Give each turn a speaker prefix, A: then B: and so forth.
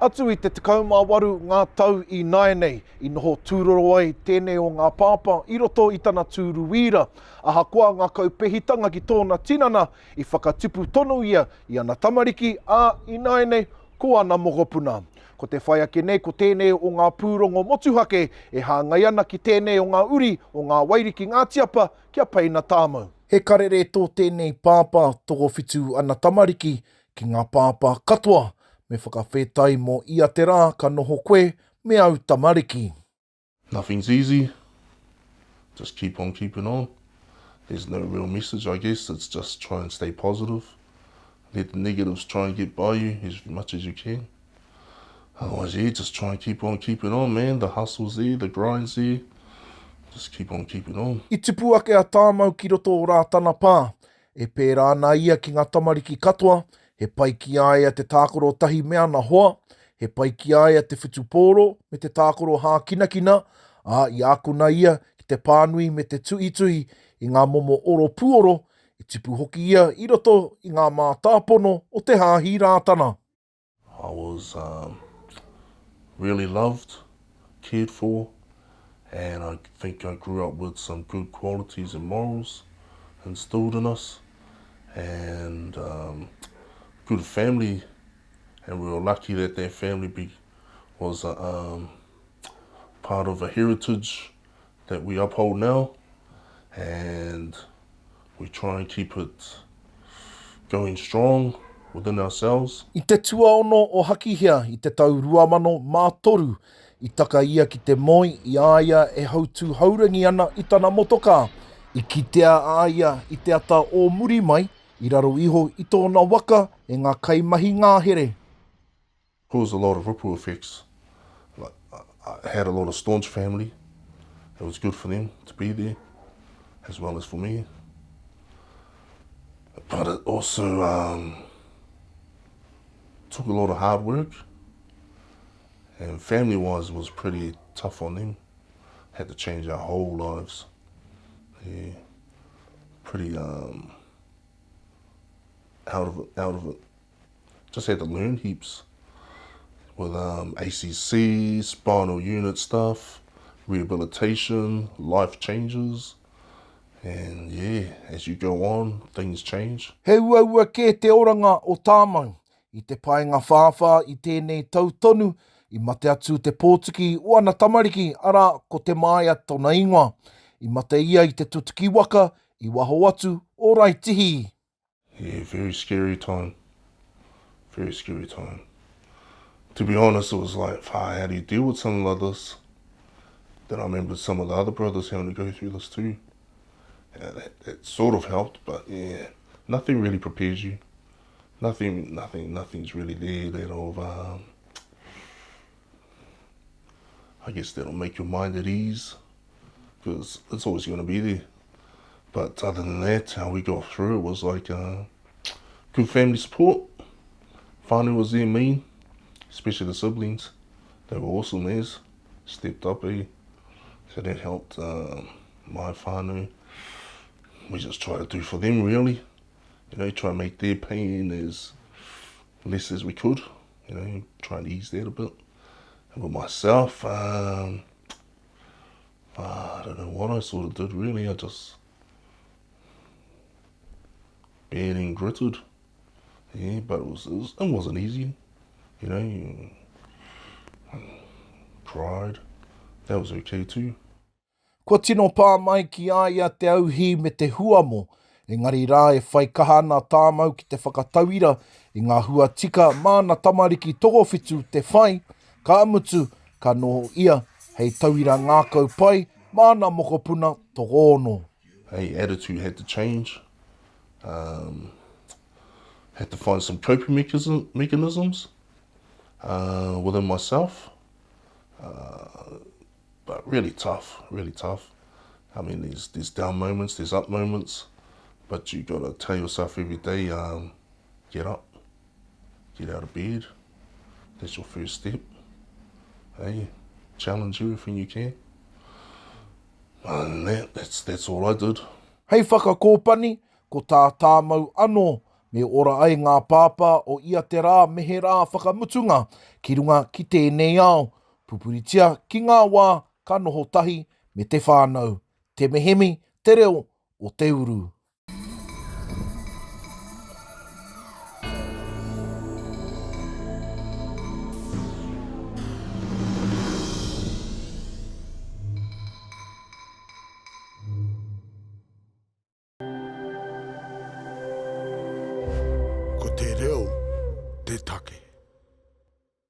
A: Atu I te 18 ngā tau I naenei, I noho tūroro ai tēnei o ngā pāpā I roto I tana tūruwira. Ahakoa ngā kaupehitanga ki tōna tinana I whakatupu tonu ia I ana tamariki, a I naenei ko ana mokopuna. Ko te whai ake nei ko tēnei o ngā pūrongo motuhake e hāngai ana ki tēnei o ngā uri o ngā wairiki ngā tiapa kia Peina Tamou. He karere tō tēnei pāpā toko whitu ana tamariki ki ngā pāpā katoa. Me whakawhetai mo ia te rā ka noho koe me au tamariki.
B: Nothing's easy. Just keep on keeping on. There's no real message, I guess. It's just try and stay positive. Let the negatives try and get by you as much as you can. Otherwise, yeah, just try and keep on keeping on, man. The hustle's there, the grind's there. Just keep on keeping on.
A: I tupu ake a Tamou ki roto o rā tana pā. E pērā nā ia ki ngā tamariki katoa. He pai ki aia te tākoro tahi mea na hoa, he pai ki aia te whutupōro me te tākoro hā kinakina, a I ākuna ia ki te pānui me te tuhi I ngā momo oro puoro, I tipu hoki ia I roto I ngā mātāpono o te hāhi rātana.
B: I was really loved, cared for, and I think I grew up with some good qualities and morals instilled in us, and good family, and we were lucky that that family was part of a heritage that we uphold now, and we try and keep it going strong within ourselves.
A: I te tuaono o hakihia I te tau 2003, I taka ia ki te moi I aia e hautu haurangi ana I tana motoka. I kitea aia I te ata o muri mai, I raro iho I tōna waka e ngā kaimahi ngāhere.
B: Caused a lot of ripple effects. Like, I had a lot of staunch family. It was good for them to be there, as well as for me. But it also took a lot of hard work. And family-wise, was pretty tough on them. Had to change our whole lives. Yeah, pretty out of it. Just had to learn heaps with ACC, spinal unit stuff, rehabilitation, life changes, and yeah, as you go on, things change.
A: He ua ke te oranga o Tamou, I te paenga whāwha I tēnei tautonu, I mate atu te pōtuki o ana tamariki, ara ko te māia tona ingoa. I mate ia I te tutuki waka, I waho atu o raitihi.
B: Yeah, very scary time. Very scary time. To be honest, it was like, how do you deal with something like this? Then I remember some of the other brothers having to go through this too. Yeah, that sort of helped, but yeah, nothing really prepares you. Nothing's really there that'll, I guess that'll make your mind at ease, because it's always going to be there. But other than that, how we got through it was like good family support. Whānau was there, mean, especially the siblings. They were awesome as, stepped up, eh? So that helped my whānau. We just try to do for them, really. You know, try to make their pain as less as we could. You know, try and ease that a bit. And with myself, I don't know what I sort of did, really. I just bared and gritted. Yeah, but it wasn't easy. You know, you cried. That was okay too.
A: Kua tino pā mai ki aia te auhi me te huamo. Engari rā e whai kahana Tamou ki te whakatauira I ngā hua tika mana tamariki tokowhitu te whai, ka amutu, ka noho ia, hei tauira ngākau pai, mana mokopuna toko ono.
B: Hey, attitude had to change. Had to find some coping mechanisms within myself. But really tough. I mean, there's down moments, there's up moments, but you gotta tell yourself every day, get up, get out of bed. That's your first step. Hey, challenge everything you can. And that's all I did.
A: Hei whakakōpani, ko tā Tamou anō, Me ora ai ngā pāpā o ia te rā mehe rā whakamutunga ki runga ki tēnei ao. Pupuritia ki ngā wā ka noho tahi me te whānau. Te mehemi, te reo o te uru.
C: Ko te reo